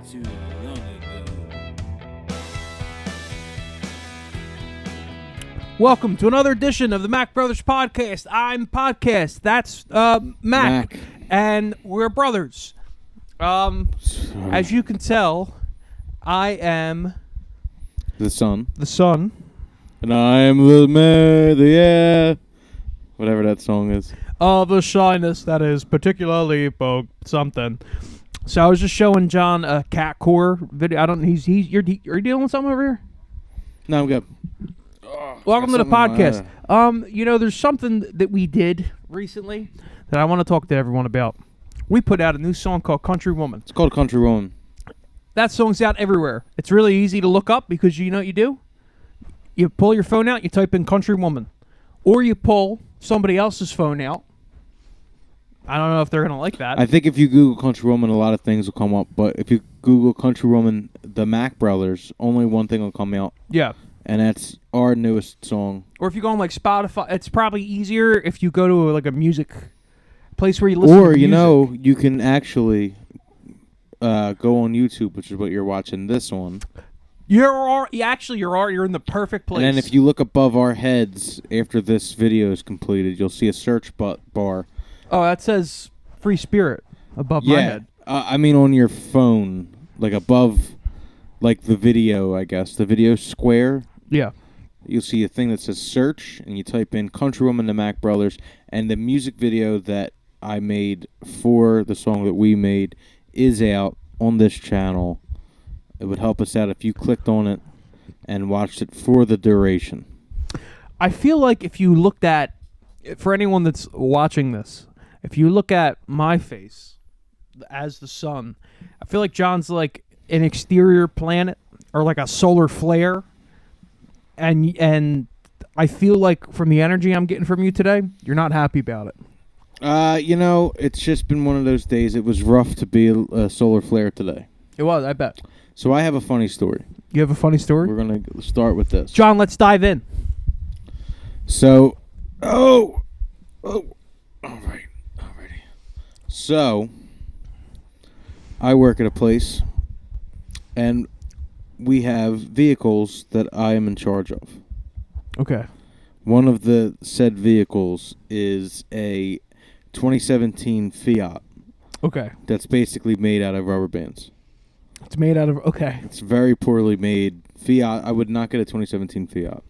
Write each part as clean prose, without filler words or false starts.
too long ago. Welcome to another edition of the Mack Brothers Podcast. I'm Podcast. That's Mack. And we're brothers. As you can tell, I am The sun. the sun. And I'm the man, yeah. Whatever that song is. Of the shyness that is particularly something. So I was just showing John a cat core video. I don't. You're dealing with something over here. No, I'm good. Welcome to the something in my podcast. There's something that we did recently that I want to talk to everyone about. We put out a new song called Country Woman. It's called Country Woman. That song's out everywhere. It's really easy to look up because you know what you do? You pull your phone out, you type in Country Woman. Or you pull somebody else's phone out. I don't know if they're going to like that. I think if you Google Country Woman, a lot of things will come up. But if you Google Country Woman, the Mack Brothers, only one thing will come out. Yeah. And that's our newest song. Or if you go on like Spotify, it's probably easier if you go to like a music place where you listen to music. Or, you can actually go on YouTube, which is what you're watching this on. You're in the perfect place. And then if you look above our heads after this video is completed, you'll see a search bar. Oh, that says Free Spirit above my head. I mean on your phone, like above, like the video, I guess. The video square. Yeah. You'll see a thing that says search, and you type in Country Woman, the Mack Brothers, and the music video that I made for the song that we made is out on this channel. It would help us out if you clicked on it and watched it for the duration. I feel like if you looked at, for anyone that's watching this, if you look at my face as the sun, I feel like John's like an exterior planet or like a solar flare. And I feel like from the energy I'm getting from you today, you're not happy about it. It's just been one of those days. It was rough to be a solar flare today. It was, I bet. So I have a funny story. You have a funny story? We're going to start with this. John, let's dive in. So, all right. So, I work at a place, and we have vehicles that I am in charge of. Okay. One of the said vehicles is a 2017 Fiat. Okay. That's basically made out of rubber bands. It's made out of, okay. It's very poorly made. Fiat, I would not get a 2017 Fiat.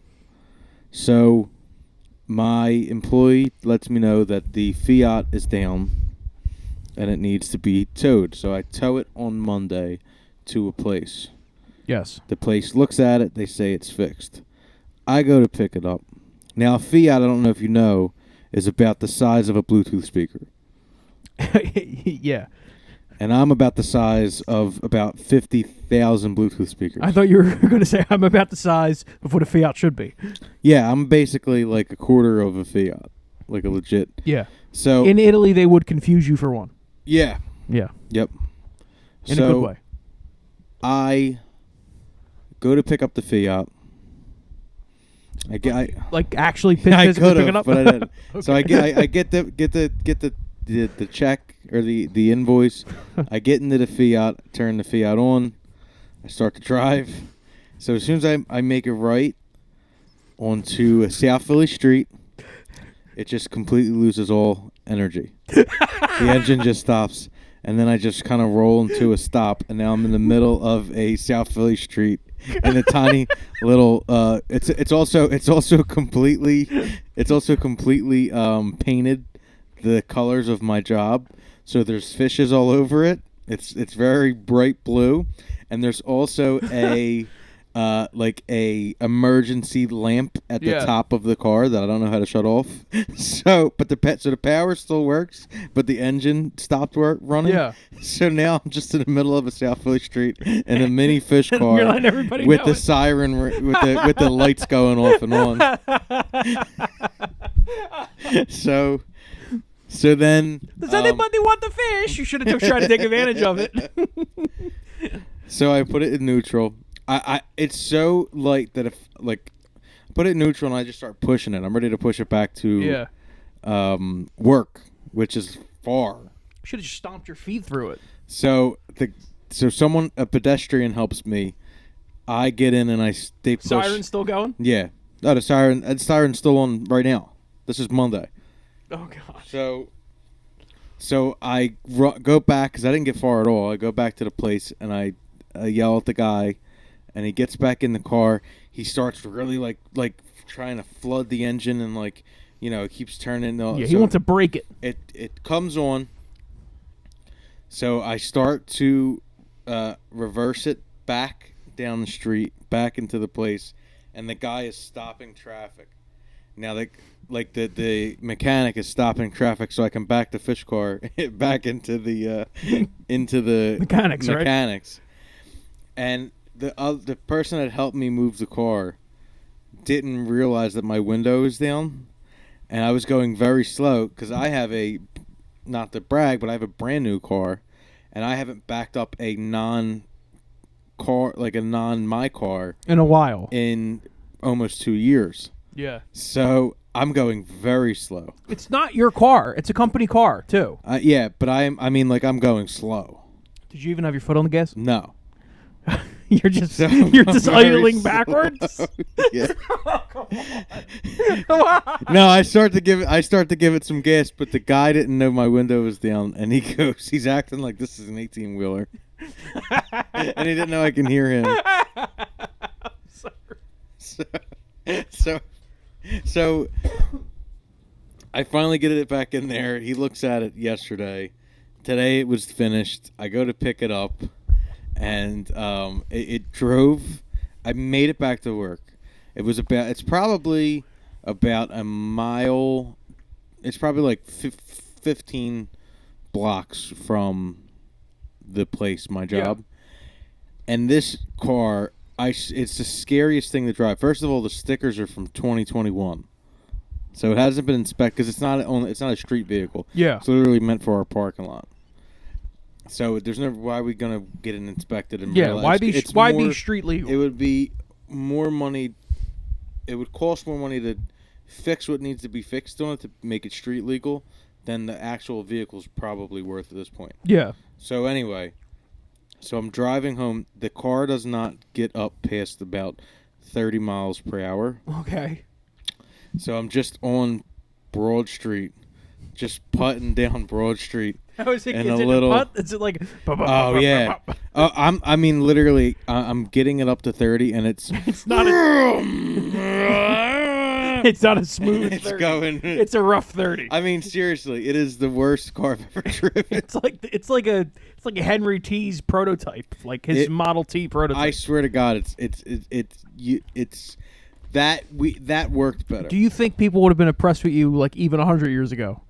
So, my employee lets me know that the Fiat is down and it needs to be towed. So I tow it on Monday to a place. Yes. The place looks at it. They say it's fixed. I go to pick it up. Now, Fiat, I don't know if you know, is about the size of a Bluetooth speaker. Yeah. And I'm about the size of about 50,000 Bluetooth speakers. I thought you were going to say I'm about the size of what a Fiat should be. Yeah, I'm basically like a quarter of a Fiat. Like a legit. Yeah. So in Italy, they would confuse you for one. Yeah. Yeah. Yep. In a good way. I go to pick up the Fiat. Actually I physically could pick it have, up? but I didn't. Okay. So I get the check or the invoice. I get into the Fiat, turn the Fiat on. I start to drive. So as soon as I make it right onto a South Philly street, it just completely loses all energy. The engine just stops, and then I just kind of roll into a stop, and now I'm in the middle of a South Philly street in a tiny little. It's also completely painted the colors of my job, so there's fishes all over it. It's very bright blue, and there's also a emergency lamp at the top of the car that I don't know how to shut off. So the power still works, but the engine stopped running. Yeah. So now I'm just in the middle of a South Philly street in a mini fish car You're letting everybody with know the it. siren with the lights going off and on. So then Does anybody want the fish? You should have tried to take advantage of it. So I put it in neutral. It's so light that if put it in neutral and I just start pushing it. I'm ready to push it back to work, which is far. Should have just stomped your feet through it. So So a pedestrian helps me. I get in and they push. Siren's still going? Yeah. No, the siren's still on right now. This is Monday. Oh, gosh. So I go back because I didn't get far at all. I go back to the place and I yell at the guy, and he gets back in the car. He starts really like trying to flood the engine and it keeps turning. Yeah, he wants to break it. It comes on. So I start to reverse it back down the street, back into the place, and the guy is stopping traffic. Now, the mechanic is stopping traffic, so I can back the fish car back into the mechanics, right? And the person that helped me move the car didn't realize that my window was down, and I was going very slow because I have not to brag, but I have a brand new car, and I haven't backed up a my car in a while, in almost 2 years. Yeah. So I'm going very slow. It's not your car; it's a company car too. Yeah, but I'm going slow. Did you even have your foot on the gas? No. You're just idling backwards. Yeah. Oh, come on. No, I start to give it some gas, but the guy didn't know my window was down, and he's acting like this is an 18-wheeler, and he didn't know I can hear him. So I finally get it back in there. He looks at it yesterday. Today it was finished. I go to pick it up. And it drove. I made it back to work. It's probably about a mile. It's probably like 15 blocks from the place, my job. Yeah. And this car, it's the scariest thing to drive. First of all, the stickers are from 2021. So it hasn't been inspected because it's not a street vehicle. Yeah. It's literally meant for our parking lot. So there's never why are we gonna get it inspected and why be street legal? It would be more money. It would cost more money to fix what needs to be fixed on it to make it street legal than the actual vehicle's probably worth at this point. Yeah. So anyway, I'm driving home. The car does not get up past about 30 miles per hour. Okay. So I'm just on Broad Street, just putting down Broad Street. How is it? And is it a putt? Is it like? Oh yeah. Literally, I'm getting it up to 30, and it's not. It's not a smooth. It's 30. going. It's a rough 30. I mean, seriously, it is the worst car I've ever driven. It's like a Henry T's prototype, like his Model T prototype. I swear to God, that worked better. Do you think people would have been impressed with you like even 100 years ago?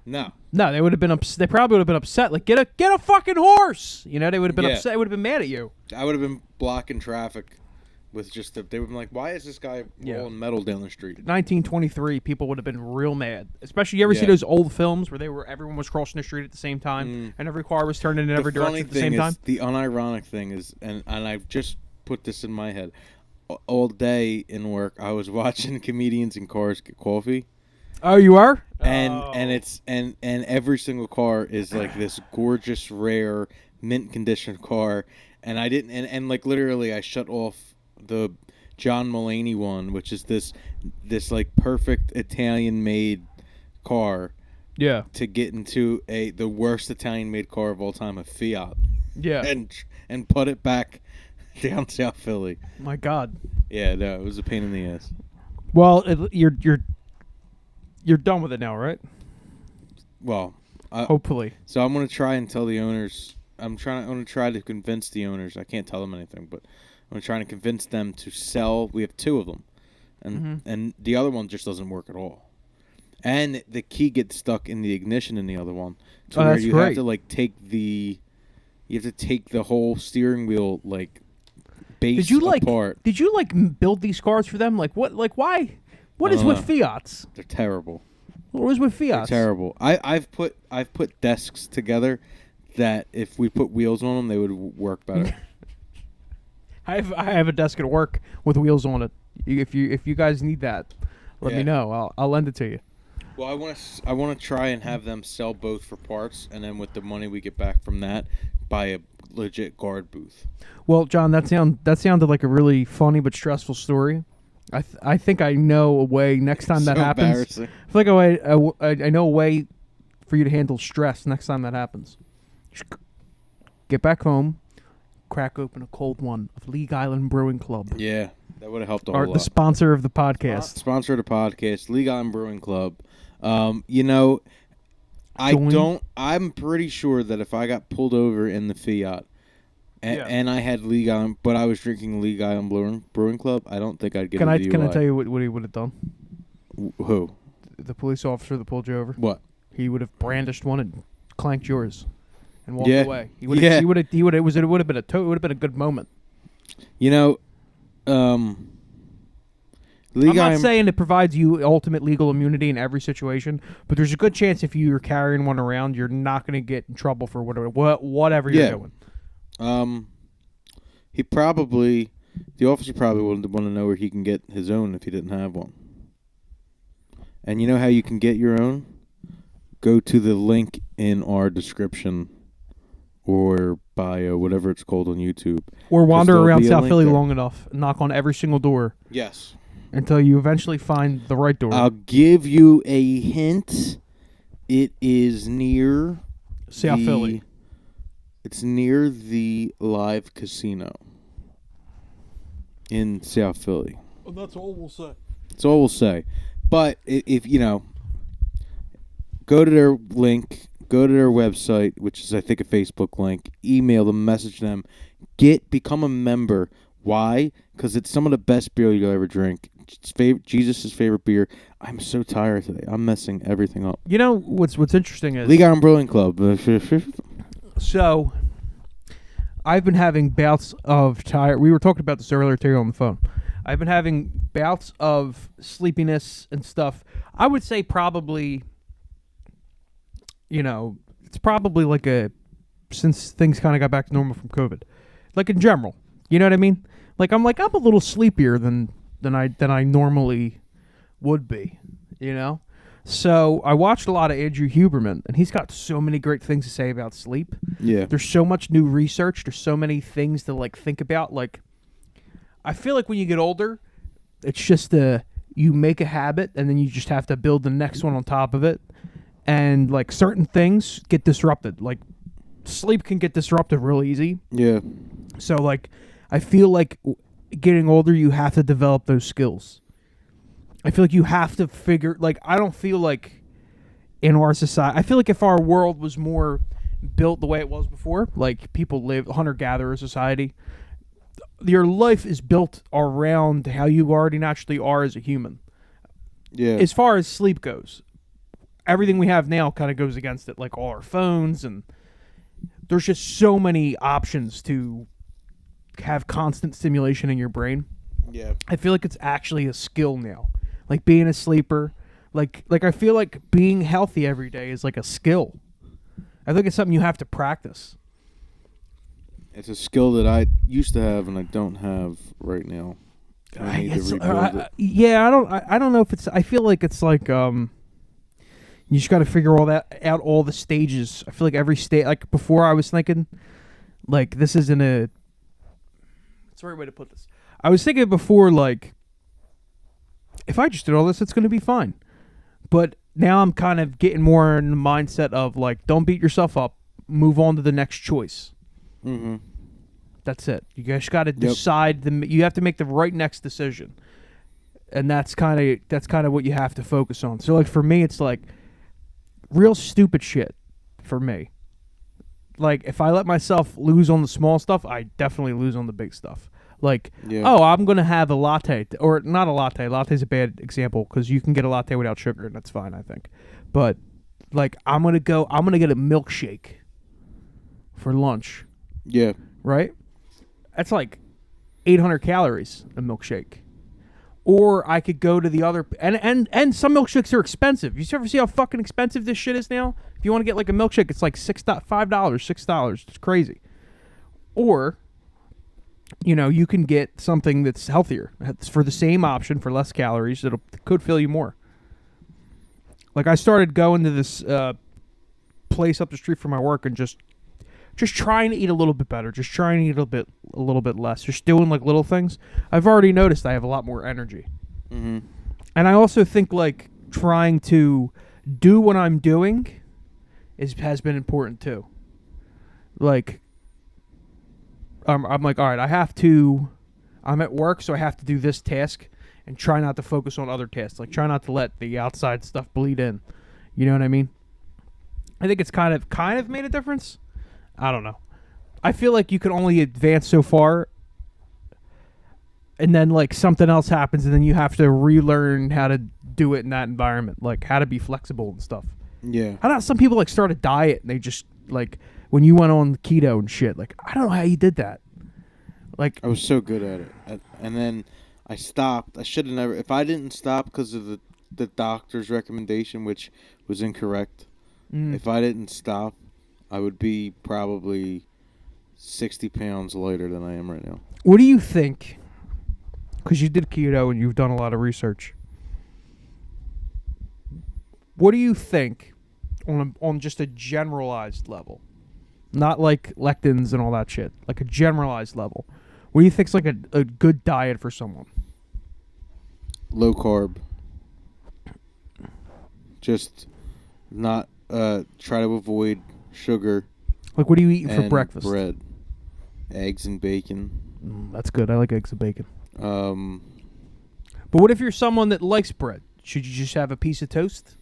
No, they would have been they probably would have been upset. Like get a fucking horse. They would have been upset. They would have been mad at you. I would have been blocking traffic with they would have been like, why is this guy rolling metal down the street? 1923, people would have been real mad. Especially, you ever see those old films where everyone was crossing the street at the same time and every car was turning in every direction at the same time? The unironic thing is, and I've just put this in my head, all day in work, I was watching comedians in cars get coffee. Oh, you are? And it's every single car is like this gorgeous, rare, mint condition car, and I didn't and like literally I shut off the John Mulaney one, which is this like perfect Italian made car. Yeah. To get into the worst Italian made car of all time, a Fiat. Yeah. And put it back down South Philly. My God. Yeah, no, it was a pain in the ass. Well, you're done with it now, right? Well, hopefully. So I'm gonna try and tell the owners. I'm gonna try to convince the owners. I can't tell them anything, but I'm trying to convince them to sell. We have 2 of them, and the other one just doesn't work at all. And the key gets stuck in the ignition in the other one, to where you have to take the whole steering wheel base apart. Did you build these cars for them? Like what? Like why? What is with Fiats? They're terrible. What is with Fiats? They're terrible. I've put desks together that if we put wheels on them, they would work better. I have a desk at work with wheels on it. If you guys need that, let me know. I'll lend it to you. Well, I want to try and have them sell both for parts, and then with the money we get back from that, buy legit guard booth. Well, John, that sounded like a really funny but stressful story. I think I know a way next time that happens. Embarrassing. I feel like I know a way for you to handle stress next time that happens. Just get back home, crack open a cold one of League Island Brewing Club. Yeah, that would have helped a whole lot. The sponsor of the podcast. Sponsor of the podcast, League Island Brewing Club. You know, I'm pretty sure that if I got pulled over in the Fiat and I had League Island, but I was drinking League Island Brewing Club, I don't think I'd get a DUI. Can I tell you what he would have done? Who? The police officer that pulled you over. What? He would have brandished one and clanked yours and walked away. He would have it would have been a good moment. You know, I'm not saying it provides you ultimate legal immunity in every situation, but there's a good chance if you're carrying one around, you're not going to get in trouble for whatever you're doing. The officer probably wouldn't want to know where he can get his own if he didn't have one. And you know how you can get your own? Go to the link in our description or bio, whatever it's called on YouTube. Or wander around South Philly long enough, knock on every single door. Yes. Until you eventually find the right door. I'll give you a hint. It is near South Philly. It's near the Live Casino in South Philly. Well, that's all we'll say. That's all we'll say. But if you know, go to their link, go to their website, which is I think a Facebook link. Email them, message them, become a member. Why? Because it's some of the best beer you'll ever drink. It's Jesus' favorite beer. I'm so tired today. I'm messing everything up. You know what's interesting is League Island Brewing Club. So, I've been having bouts of tired. We were talking about this earlier today on the phone. I've been having bouts of sleepiness and stuff. I would say probably, it's probably like since things kind of got back to normal from COVID, like in general. You know what I mean? Like I'm a little sleepier than I normally would be. You know. So I watched a lot of Andrew Huberman, and he's got so many great things to say about sleep. Yeah. There's so much new research. There's so many things to think about. Like, I feel like when you get older, it's just you make a habit, and then you just have to build the next one on top of it. And certain things get disrupted. Like sleep can get disrupted real easy. Yeah. So I feel like getting older, you have to develop those skills. I feel like you have to figure, I don't feel like in our society, I feel like if our world was more built the way it was before, people live, hunter-gatherer society, your life is built around how you already naturally are as a human. Yeah. As far as sleep goes, everything we have now kind of goes against it, all our phones, and there's just so many options to have constant stimulation in your brain. Yeah. I feel like it's actually a skill now. Being a sleeper, I feel like being healthy every day is a skill. I think it's something you have to practice. It's a skill that I used to have and I don't have right now. I need to rebuild it. Yeah, I don't know if it's. I feel like it's you just got to figure all that out, all the stages. I feel like every stage. Before, I was thinking, this isn't a. What's the right way to put this? I was thinking before, if I just did all this, it's going to be fine. But now I'm kind of getting more in the mindset of, don't beat yourself up. Move on to the next choice. Mm-hmm. That's it. You guys got to decide. You have to make the right next decision. And that's kind of what you have to focus on. So, for me, it's, real stupid shit for me. If I let myself lose on the small stuff, I definitely lose on the big stuff. I'm going to have a latte. Or not a latte. Latte's a bad example because you can get a latte without sugar, and that's fine, I think. But, I'm going to get a milkshake for lunch. Yeah. Right? That's 800 calories, a milkshake. Or I could go to the other... And some milkshakes are expensive. You ever see how fucking expensive this shit is now? If you want to get a milkshake, it's $5, $6. It's crazy. Or... you can get something that's healthier. It's for the same option, for less calories. It could fill you more. I started going to this place up the street from my work and just just trying to eat a little bit better, just trying to eat a little bit less, just doing like little things. I've already noticed I have a lot more energy. Mm-hmm. And I also think like trying to do what I'm doing has been important too. Like I'm like, all right, I'm at work, so I have to do this task and try not to focus on other tasks. Like try not to let the outside stuff bleed in. You know what I mean? I think it's kind of made a difference. I don't know. I feel like you can only advance so far, and then like something else happens, and then you have to relearn how to do it in that environment, like how to be flexible and stuff. Yeah. I know some people like start a diet and they just like when you went on keto and shit. Like I don't know how you did that. Like I was so good at it, and then I stopped. I should have never. If I didn't stop because of the doctor's recommendation, which was incorrect. If I didn't stop, I would be probably 60 pounds lighter than I am right now. What do you think? Because you did keto and you've done a lot of research. What do you think on just a generalized level? Not like lectins and all that shit. Like a generalized level. What do you think's like a good diet for someone? Low carb. Just not try to avoid sugar. Like what are you eating for and breakfast? Bread. Eggs and bacon. That's good. I like eggs and bacon. But what if you're someone that likes bread? Should you just have a piece of toast?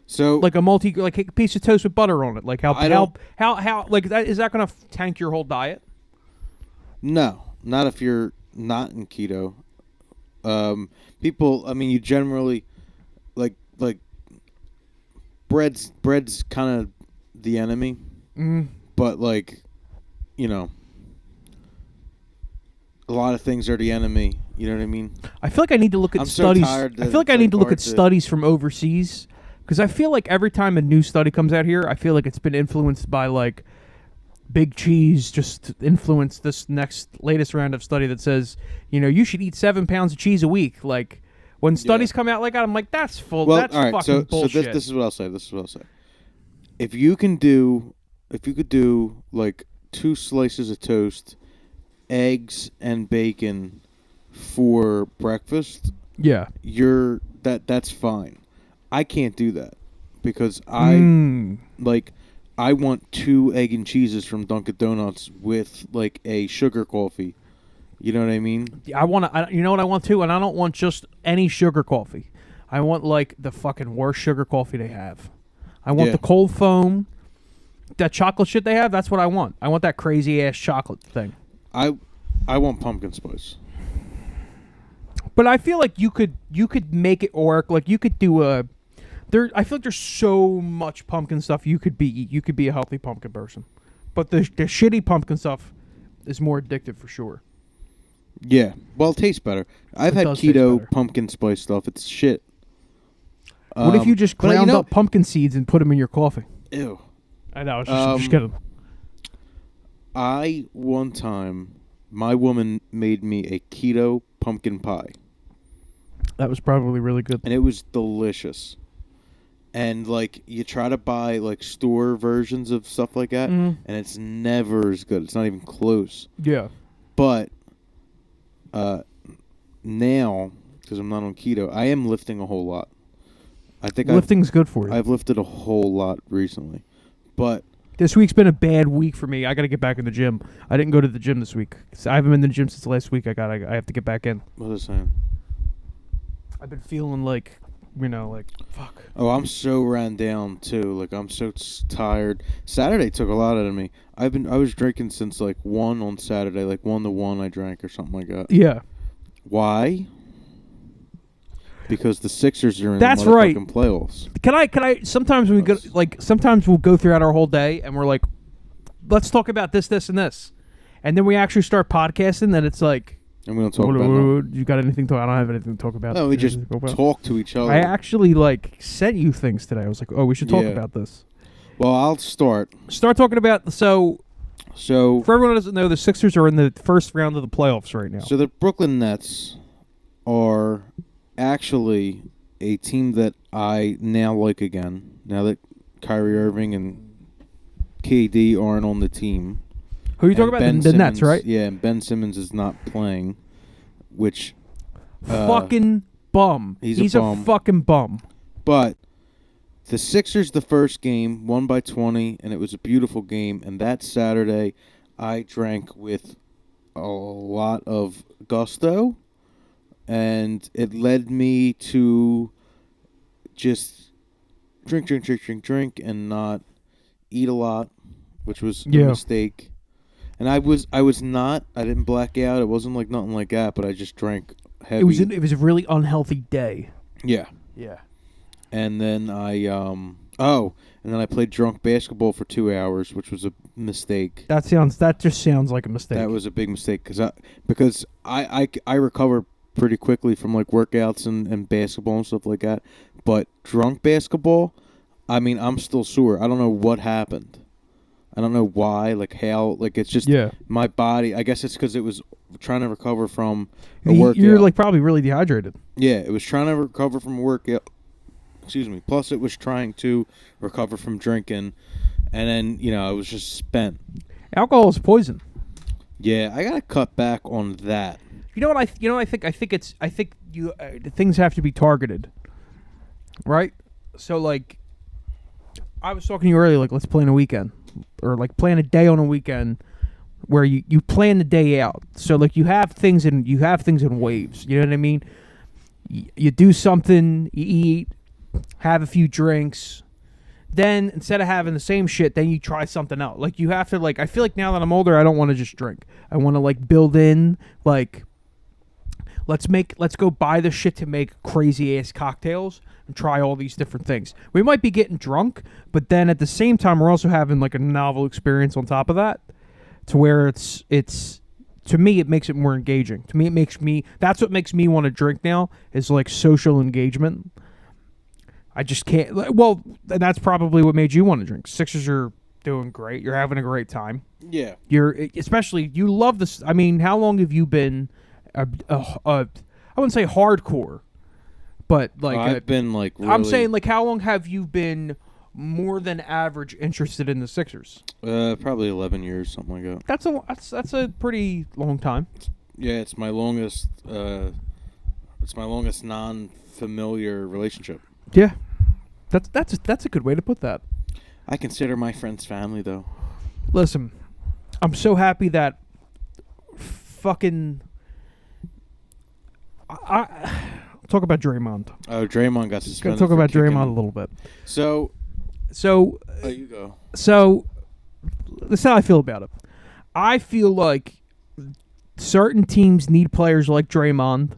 So like a piece of toast with butter on it. Like how like that is that going to tank your whole diet? No, not if you're not in keto. People, I mean, you generally like bread's kind of the enemy. But like, you know, a lot of things are the enemy. You know what I mean? I feel like I need to look at studies. I feel like I need to look at studies from overseas because I feel like every time a new study comes out here, I feel like it's been influenced by like big cheese. Just influenced this latest round of study that says, you know, you should eat 7 pounds of cheese a week. Like when studies come out like that, I'm like, that's full. Well, that's all right, fucking bullshit. So this is what I'll say. If you could do like 2 slices of toast, eggs and bacon for breakfast, yeah, that's fine. I can't do that because I want 2 egg and cheeses from Dunkin' Donuts with like a sugar coffee. You know what I mean? You know what I want too, and I don't want just any sugar coffee. I want like the fucking worst sugar coffee they have. I want the cold foam. That chocolate shit they have, that's what I want. I want that crazy ass chocolate thing. I want pumpkin spice. But I feel like you could make it work. Like you could do I feel like there's so much pumpkin stuff you could be a healthy pumpkin person. But the shitty pumpkin stuff is more addictive for sure. Yeah. Well, it tastes better. I've had keto pumpkin spice stuff. It's shit. What if you just ground up pumpkin seeds and put them in your coffee? Ew. I know. I'm just kidding. One time, my woman made me a keto pumpkin pie. That was probably really good. And it was delicious. And, like, you try to buy, like, store versions of stuff like that, and it's never as good. It's not even close. Yeah. But now, because I'm not on keto, I am lifting a whole lot. I think lifting's good for you. I've lifted a whole lot recently. But this week's been a bad week for me. I got to get back in the gym. I didn't go to the gym this week. I haven't been in the gym since last week. I have to get back in. What was I saying? I've been feeling like, you know, like, fuck. Oh, I'm so ran down, too. Like, I'm so tired. Saturday took a lot out of me. I was drinking since, like, 1 on Saturday. Like, 1 to 1 I drank or something like that. Yeah. Why? Because the Sixers are in That's the right. playoffs. Can I? Sometimes sometimes we'll go throughout our whole day and we're like, let's talk about this, this, and this, and then we actually start podcasting. Then it's like, and we don't talk about. You got anything to? I don't have anything to talk about. No, we just talk to each other. I actually sent you things today. I was like, oh, we should talk about this. Well, I'll start. Start talking about So for everyone who doesn't know, the Sixers are in the first round of the playoffs right now. So the Brooklyn Nets are actually a team that I now like again. Now that Kyrie Irving and KD aren't on the team. Who are you talking And about? The Nets, right? Yeah, and Ben Simmons is not playing, which Fucking bum. He's a fucking bum. But the Sixers, the first game, won by 20, and it was a beautiful game. And that Saturday, I drank with a lot of gusto, and it led me to just drink, and not eat a lot, which was a mistake. And I didn't black out. It wasn't like nothing like that, but I just drank heavy. It was a really unhealthy day. Yeah. Yeah. And then I played drunk basketball for 2 hours, which was a mistake. That just sounds like a mistake. That was a big mistake because I recover pretty quickly from like workouts and basketball and stuff like that. But drunk basketball, I mean, I'm still sore. I don't know what happened. I don't know why, like how, like it's just my body. I guess it's because it was trying to recover from a workout. You're like probably really dehydrated. Yeah, it was trying to recover from a workout. Excuse me. Plus, it was trying to recover from drinking, and then I was just spent. Alcohol is poison. Yeah, I gotta cut back on that. You know what I think? I think things have to be targeted, right? So like, I was talking to you earlier. Like, let's plan a weekend, or like plan a day on a weekend where you plan the day out. So like you have things in waves. You know what I mean? You do something, you eat, have a few drinks, then instead of having the same shit, then you try something else. Like you have to I feel like now that I'm older, I don't want to just drink. I want to like build in like let's go buy the shit to make crazy ass cocktails and try all these different things. We might be getting drunk, but then at the same time we're also having like a novel experience on top of that, to where it's to me it makes it more engaging. To me that's what makes me want to drink now, is like social engagement. I just can't. Well, and that's probably what made you want to drink. Sixers are doing great. You're having a great time. Yeah. You love this. I mean, how long have you been? I wouldn't say hardcore, but like I've been like. Really, I'm saying like, how long have you been more than average interested in the Sixers? Probably 11 years, something like that. That's a pretty long time. Yeah, it's my longest. It's my longest non-familiar relationship. Yeah, that's a good way to put that. I consider my friends family, though. Listen, I'm so happy that fucking I talk about Draymond. Oh, Draymond got suspended. Gotta talk about Draymond a little bit. So you go. So this is how I feel about it. I feel like certain teams need players like Draymond,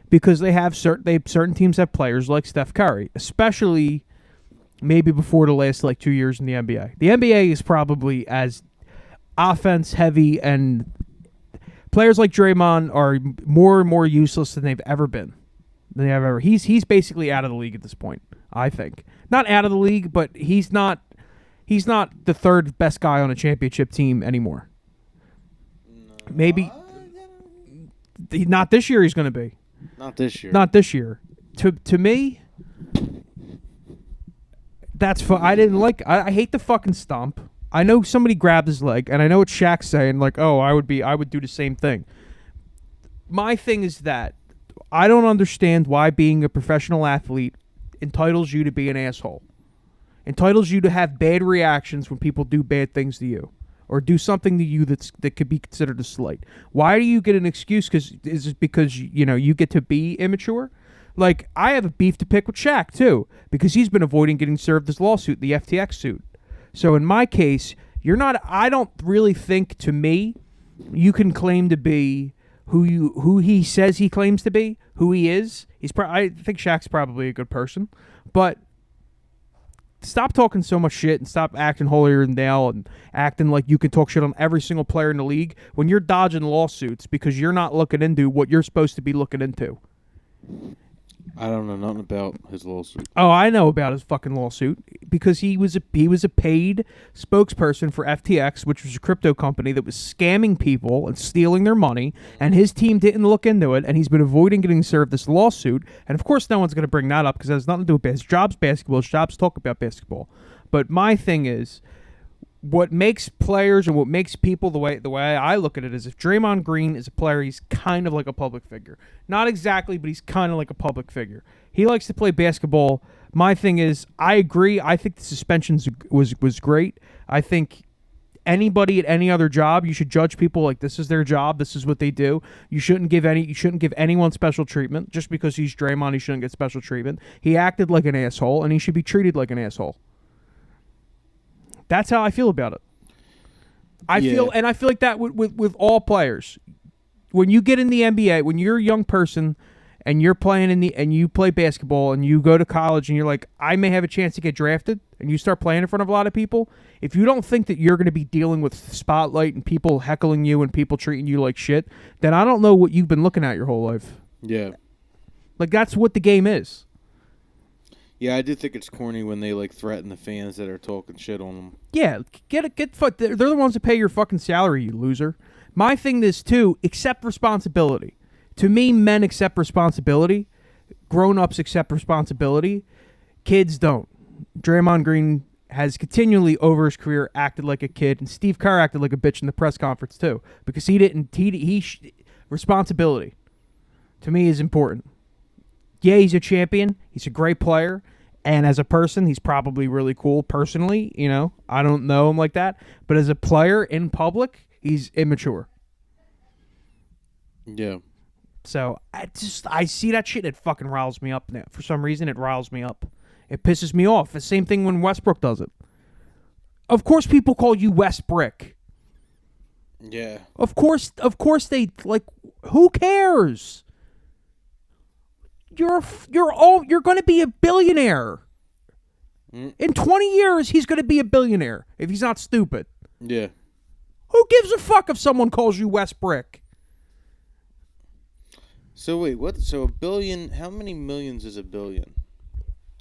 because certain teams have players like Steph Curry, especially maybe before the last 2 years in the NBA. The NBA is probably as offense heavy, and players like Draymond are more and more useless than they've ever been. He's basically out of the league at this point, I think. Not out of the league, but he's not the third best guy on a championship team anymore. No. Maybe not this year he's going to be. Not this year. Not this year. To me, that's fun. I hate the fucking stomp. I know somebody grabbed his leg, and I know what Shaq's saying, like, oh, I would do the same thing. My thing is that I don't understand why being a professional athlete entitles you to be an asshole. Entitles you to have bad reactions when people do bad things to you, or do something to you that could be considered a slight. Why do you get an excuse? Is it because you get to be immature? Like, I have a beef to pick with Shaq too, because he's been avoiding getting served this lawsuit, the FTX suit. So in my case, I don't really think, to me, you can claim to be who he says he claims to be, who he is. I think Shaq's probably a good person, but stop talking so much shit and stop acting holier than thou and acting like you can talk shit on every single player in the league when you're dodging lawsuits because you're not looking into what you're supposed to be looking into. I don't know nothing about his lawsuit. Oh, I know about his fucking lawsuit because he was a paid spokesperson for FTX, which was a crypto company that was scamming people and stealing their money, and his team didn't look into it, and he's been avoiding getting served this lawsuit. And of course, no one's going to bring that up because it has nothing to do with his job's basketball. His job's talk about basketball. But my thing is, what makes players and what makes people the way I look at it is if Draymond Green is a player, he's kind of like a public figure. Not exactly, but he's kind of like a public figure. He likes to play basketball. My thing is, I agree. I think the suspensions was great. I think anybody at any other job, you should judge people like this is their job, this is what they do. You shouldn't give anyone special treatment. Just because he's Draymond, he shouldn't get special treatment. He acted like an asshole, and he should be treated like an asshole. That's how I feel about it. I feel like that with all players. When you get in the NBA, when you're a young person and you're playing and you play basketball and you go to college and you're like, I may have a chance to get drafted, and you start playing in front of a lot of people, if you don't think that you're going to be dealing with spotlight and people heckling you and people treating you like shit, then I don't know what you've been looking at your whole life. Yeah. Like, that's what the game is. Yeah, I do think it's corny when they like threaten the fans that are talking shit on them. Yeah, they're the ones that pay your fucking salary, you loser. My thing is too, accept responsibility. To me, men accept responsibility. Grown-ups accept responsibility. Kids don't. Draymond Green has continually over his career acted like a kid, and Steve Kerr acted like a bitch in the press conference too, because he didn't. Responsibility to me is important. Yeah, he's a champion. He's a great player. And as a person, he's probably really cool personally. You know, I don't know him like that. But as a player in public, he's immature. Yeah. So I see that shit. It fucking riles me up now. For some reason, it riles me up. It pisses me off. The same thing when Westbrook does it. Of course, people call you Westbrick. Yeah. Of course they like. Who cares? You're going to be a billionaire. In 20 years, he's going to be a billionaire if he's not stupid. Yeah. Who gives a fuck if someone calls you Westbrick? So wait, what? So a billion? How many millions is a billion?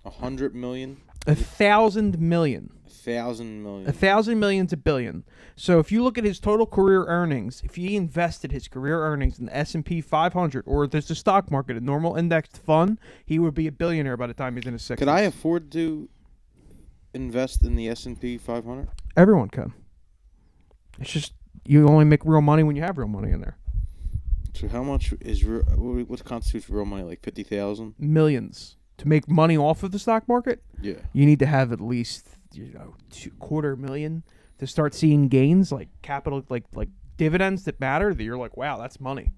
100 million? 1,000 million. 1,000 million. 1,000 million's a billion. So if you look at his total career earnings, if he invested his career earnings in the S&P 500 or there's the stock market, a normal indexed fund, he would be a billionaire by the time he's in his 60s. Could I afford to invest in the S&P 500? Everyone can. It's just you only make real money when you have real money in there. So how much is what constitutes real money? Like 50,000? Millions. To make money off of the stock market, Yeah. you need to have at least $250,000 to start seeing gains, like capital, like dividends that matter. That you're like, wow, that's money.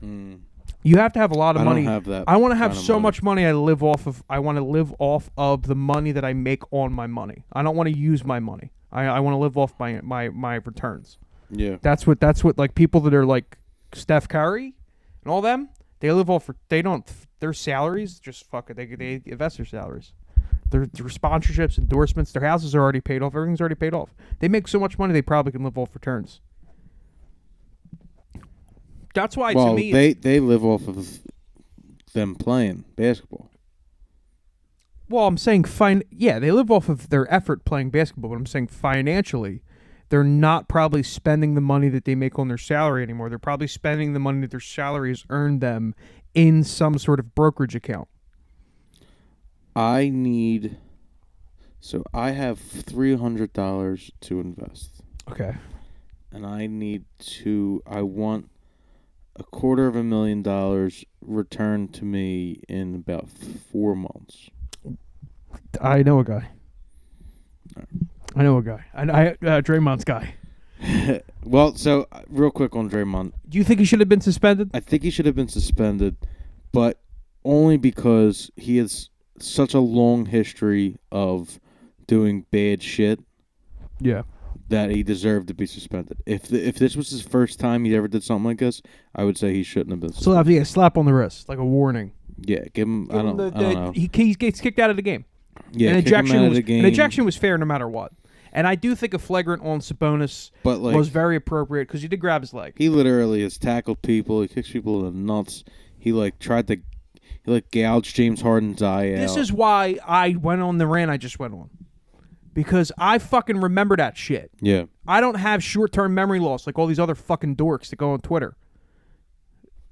You have to have a lot of money. I don't have that. I want to have so money. much money. I want to live off of the money that I make on my money. I don't want to use my money. I want to live off my returns. Yeah. That's what like people that are like Steph Curry and all them. They live off. Their salaries just fuck it. They invest their salaries. Their sponsorships, endorsements, their houses are already paid off. Everything's already paid off. They make so much money they probably can live off returns. That's why to me they live off of them playing basketball. Well, I'm saying they live off of their effort playing basketball, but I'm saying financially, they're not probably spending the money that they make on their salary anymore. They're probably spending the money that their salary has earned them in some sort of brokerage account. I have $300 to invest. Okay. And I want $250,000 returned to me in about 4 months. I know a guy. Draymond's guy. Well, so real quick on Draymond. Do you think he should have been suspended? I think he should have been suspended, but only because he has such a long history of doing bad shit. Yeah. That he deserved to be suspended. If this was his first time he ever did something like this, I would say he shouldn't have been suspended. So have to get a slap on the wrist, like a warning. Yeah, give him. I don't know. He gets kicked out of the game. Yeah, an an ejection was fair no matter what. And I do think a flagrant on Sabonis was very appropriate because he did grab his leg. He literally has tackled people. He kicks people in the nuts. He gouged James Harden's eye out. This is why I went on the rant I just went on. Because I fucking remember that shit. Yeah. I don't have short-term memory loss like all these other fucking dorks that go on Twitter.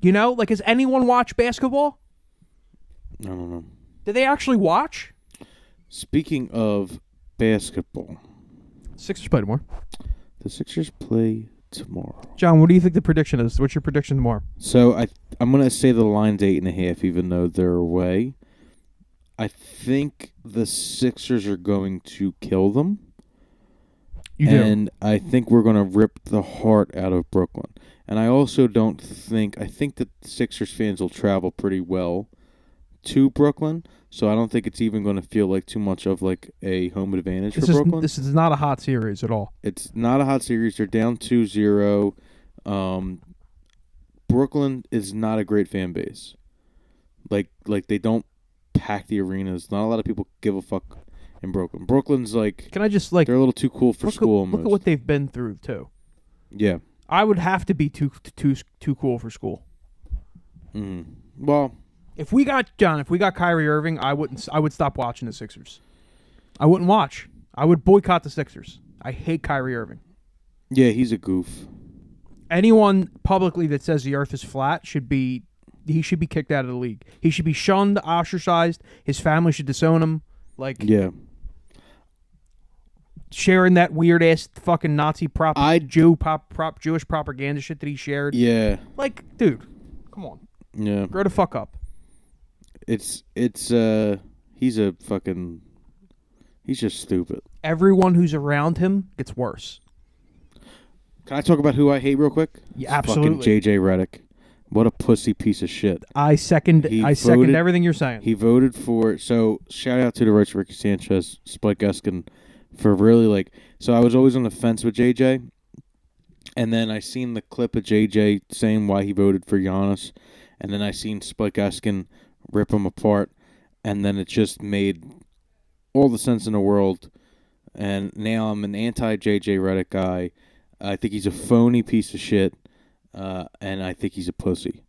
You know? Like, has anyone watched basketball? I don't know. Did they actually watch? Speaking of basketball, Sixers play tomorrow. The Sixers play tomorrow. John, what do you think the prediction is? What's your prediction tomorrow? So I'm gonna say the line's 8.5, even though they're away. I think the Sixers are going to kill them. And I think we're going to rip the heart out of Brooklyn. And I also don't think... I think that Sixers fans will travel pretty well to Brooklyn, so I don't think it's even going to feel like too much of like a home advantage for Brooklyn. This is not a hot series at all. It's not a hot series. They're down 2-0. Brooklyn is not a great fan base. Like they don't pack the arenas. Not a lot of people give a fuck in Brooklyn. Brooklyn's like... Can I just like... They're a little too cool for school almost. Look at what they've been through, too. Yeah. I would have to be too cool for school. Well... If we got Kyrie Irving, I would stop watching the Sixers. I wouldn't watch. I would boycott the Sixers. I hate Kyrie Irving. Yeah, he's a goof. Anyone publicly that says the earth is flat should be kicked out of the league. He should be shunned, ostracized. His family should disown him. Yeah. Sharing that weird ass fucking Nazi Jewish propaganda shit that he shared. Yeah. Dude, come on. Yeah. Grow the fuck up. He's just stupid. Everyone who's around him gets worse. Can I talk about who I hate real quick? Yeah, absolutely. Fucking JJ Redick. What a pussy piece of shit. I second everything you're saying. He voted for... So, shout out to the rights Ricky Sanchez, Spike Eskin, for really So, I was always on the fence with JJ. And then I seen the clip of JJ saying why he voted for Giannis. And then I seen Spike Eskin rip him apart. And then it just made all the sense in the world. And now I'm an anti-JJ Redick guy. I think he's a phony piece of shit. And I think he's a pussy.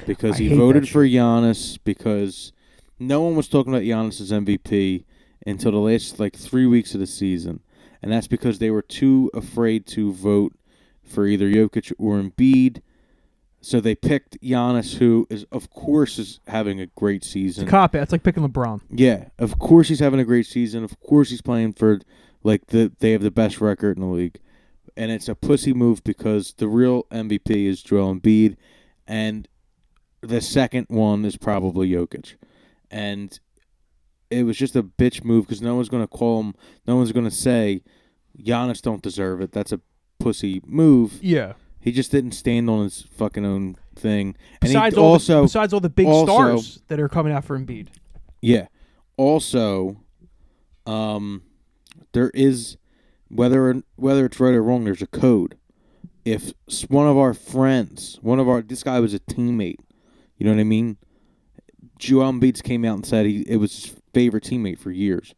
Because he voted for Giannis because no one was talking about Giannis as MVP until the last 3 weeks of the season. And that's because they were too afraid to vote for either Jokic or Embiid. So they picked Giannis, who of course is having a great season. It's a cop-out. It's like picking LeBron. Yeah, of course he's having a great season. Of course he's playing for they have the best record in the league. And it's a pussy move because the real MVP is Joel Embiid, and the second one is probably Jokic. And it was just a bitch move because no one's going to call him, no one's going to say, Giannis don't deserve it. That's a pussy move. Yeah. He just didn't stand on his fucking own thing. Besides all the big stars that are coming out for Embiid. Yeah. Also, there is... Whether it's right or wrong, there's a code. If one of our friends, this guy was a teammate, you know what I mean? Joel Embiid came out and said it was his favorite teammate for years.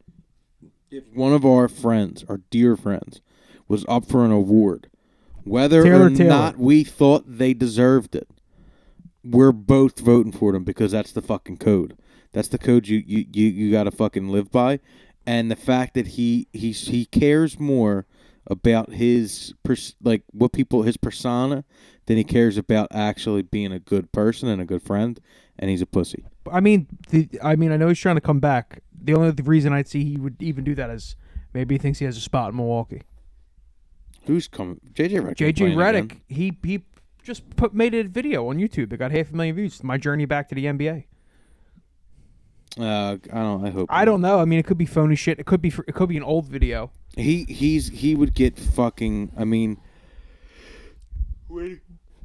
If one of our friends, our dear friends, was up for an award, whether or not we thought they deserved it, we're both voting for them because that's the fucking code. That's the code you got to fucking live by. And the fact that he cares more about his his persona than he cares about actually being a good person and a good friend, and he's a pussy. I mean, I know he's trying to come back. The only reason I'd see he would even do that is maybe he thinks he has a spot in Milwaukee. Who's coming? JJ Redick. JJ Redick. He just made a video on YouTube that got 500,000 views. My journey back to the NBA. I hope. I don't know. I mean, it could be phony shit. It could be an old video. He would get fucking. I mean,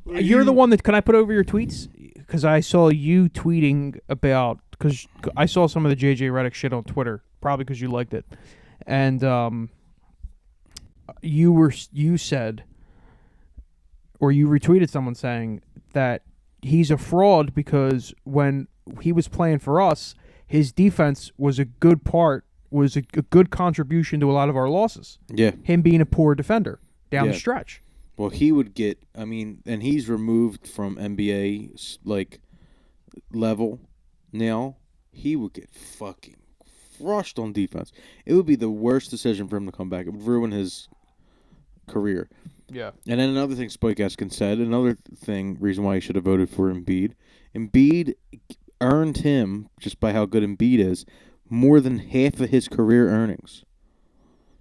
you're the one that. Can I put over your tweets? Because I saw you tweeting about. Because I saw some of the JJ Redick shit on Twitter. Probably because you liked it, and you said, or you retweeted someone saying that he's a fraud because when he was playing for us, his defense was a good contribution to a lot of our losses. Yeah. Him being a poor defender down the stretch. Well, he would get, and he's removed from NBA, level now. He would get fucking crushed on defense. It would be the worst decision for him to come back. It would ruin his career. Yeah. And then another thing Spike Eskin said, reason why he should have voted for Embiid. Embiid earned him, just by how good Embiid is, more than half of his career earnings.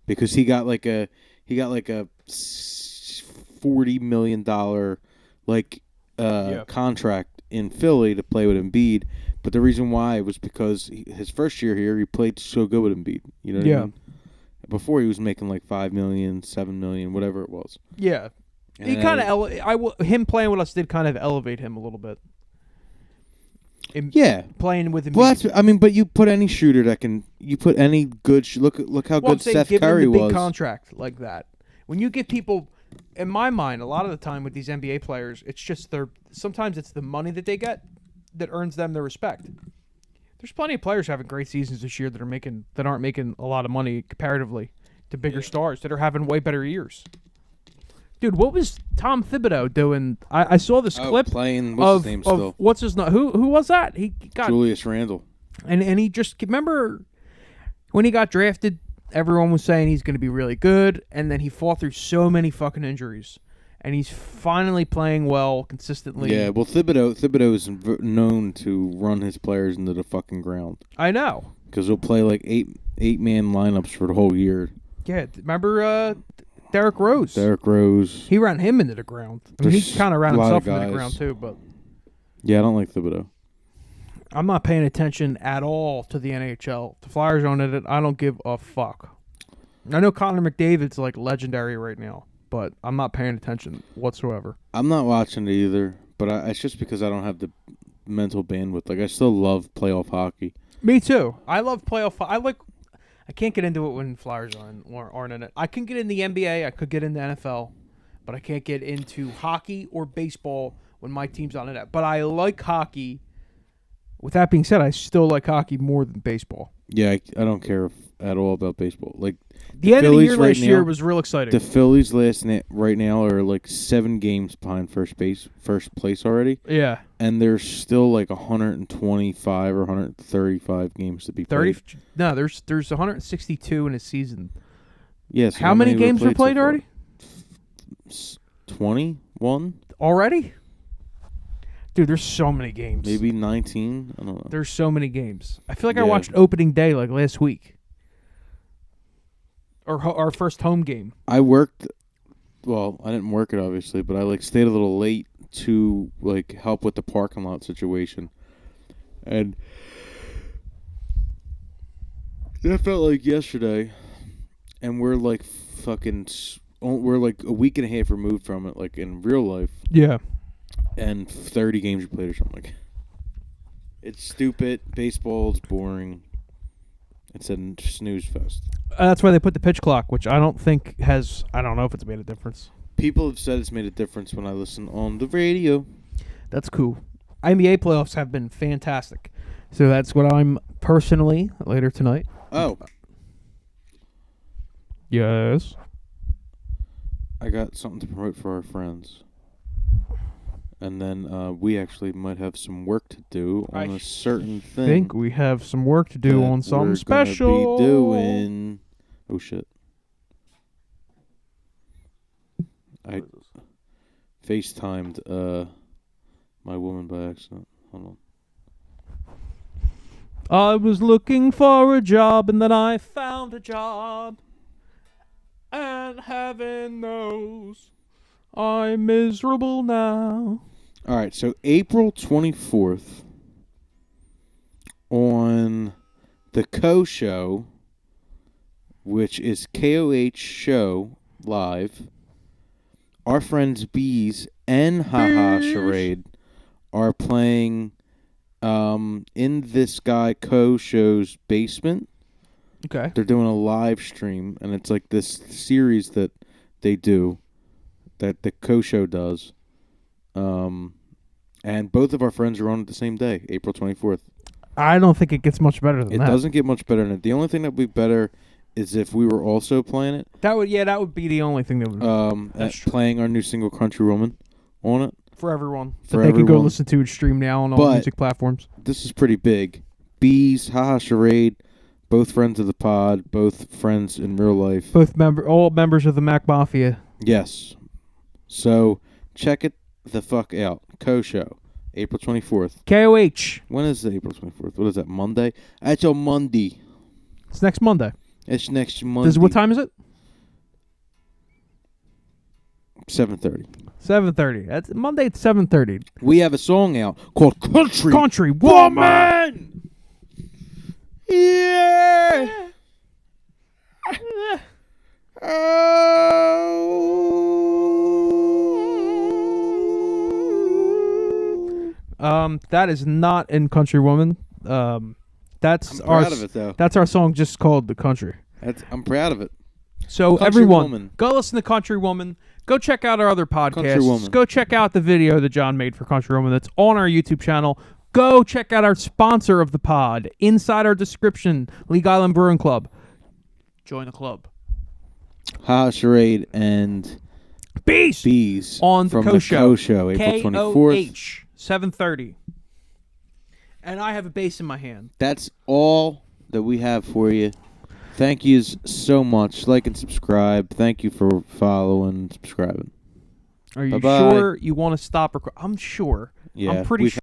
because he got like a $40 million contract in Philly to play with Embiid. But the reason why was because his first year here, he played so good with Embiid. You know what I mean? Before he was making like $5 million, $7 million, whatever it was. Yeah. And He kind of him playing with us did kind of elevate him a little bit. Playing with him. Well, but you put any shooter you put any good. Look how good Seth Curry was. Big contract like that. When you give people, in my mind, a lot of the time with these NBA players, it's just sometimes it's the money that they get that earns them their respect. There's plenty of players having great seasons this year that aren't making a lot of money comparatively to bigger stars that are having way better years. Dude, what was Tom Thibodeau doing? I saw this clip playing. What's his name still? What's his name? Who was that? He got Julius Randle. And he just remember when he got drafted, everyone was saying he's going to be really good, and then he fought through so many fucking injuries, and he's finally playing well consistently. Yeah, well, Thibodeau is known to run his players into the fucking ground. I know, because he'll play like eight-man lineups for the whole year. Yeah, remember Derrick Rose? He ran him into the ground. I mean, he kind of ran himself into the ground too, but yeah, I don't like Thibodeau. I'm not paying attention at all to the NHL. The Flyers own it. I don't give a fuck. I know Connor McDavid's like legendary right now, but I'm not paying attention whatsoever. I'm not watching it either, but it's just because I don't have the mental bandwidth. Like, I still love playoff hockey. Me too. I love playoff. I can't get into it when Flyers aren't in it. I can get in the NBA. I could get into NFL, but I can't get into hockey or baseball when my team's on it. But I like hockey. With that being said, I still like hockey more than baseball. Yeah, I don't care at all about baseball. Like, the end of the year last year was real exciting. The Phillies right now are like 7 games behind first place already. Yeah, and there's still like 125 or 135 games to be played. No, there's 162 in a season. Yes. How many games were played already? 21 already. Dude, there's so many games. Maybe 19. I don't know. There's so many games. I feel like I watched opening day like last week. Or our first home game. I worked. Well, I didn't work it obviously, but I stayed a little late to help with the parking lot situation, and that felt like yesterday. And we're we're like a week and a half removed from it, like in real life. Yeah. And 30 games you played or something like. It's stupid. Baseball's boring. It's a snooze fest. That's why they put the pitch clock, which I don't think has. I don't know if it's made a difference. People have said it's made a difference when I listen on the radio. That's cool. NBA playoffs have been fantastic. So that's what I'm personally later tonight. Oh. Yes. I got something to promote for our friends. And then we actually might have some work to do on a certain thing. I think we have some work to do on something special. Be doing. Oh shit! I FaceTimed my woman by accident. Hold on. I was looking for a job and then I found a job, and heaven knows I'm miserable now. All right, so April 24th on the Show, which is KOH Show Live, our friends Bees and Haha Charade are playing in this guy Show's basement. Okay. They're doing a live stream, and it's like this series that they do, that the Show does. And both of our friends are on it the same day, April 24th. I don't think it gets much better than that. It doesn't get much better than it. The only thing that would be better is if we were also playing it. That would be the only thing that would. Playing our new single Country Woman on it. For everyone. That they can go listen to it stream now on all music platforms. This is pretty big. Bees, Haha Charade, both friends of the pod, both friends in real life. All members of the Mack Mafia. Yes. So check it the fuck out. Show, April 24th. KOH. When is April 24th? What is that, Monday? That's on Monday. It's next Monday. It's next Monday. What time is it? 7:30. 7:30. That's Monday at 7:30. We have a song out called Country Woman. Yeah. That is not in Country Woman. That's I'm proud of it, though. That's our song, just called The Country. I'm proud of it. So Country everyone, Woman. go listen to Country Woman. Go check out our other Country podcasts. Woman. Go check out the video that John made for Country Woman that's on our YouTube channel. Go check out our sponsor of the pod. Inside our description, League Island Brewing Club. Join the club. Ha Charade and Bees on the from Co the Show. Co Show, April 24th. KOH, 7:30. And I have a bass in my hand. That's all that we have for you. Thank you so much. Like and subscribe. Thank you for following and subscribing. Are you Bye-bye. sure you want to stop? I'm sure. Yeah, I'm pretty sure.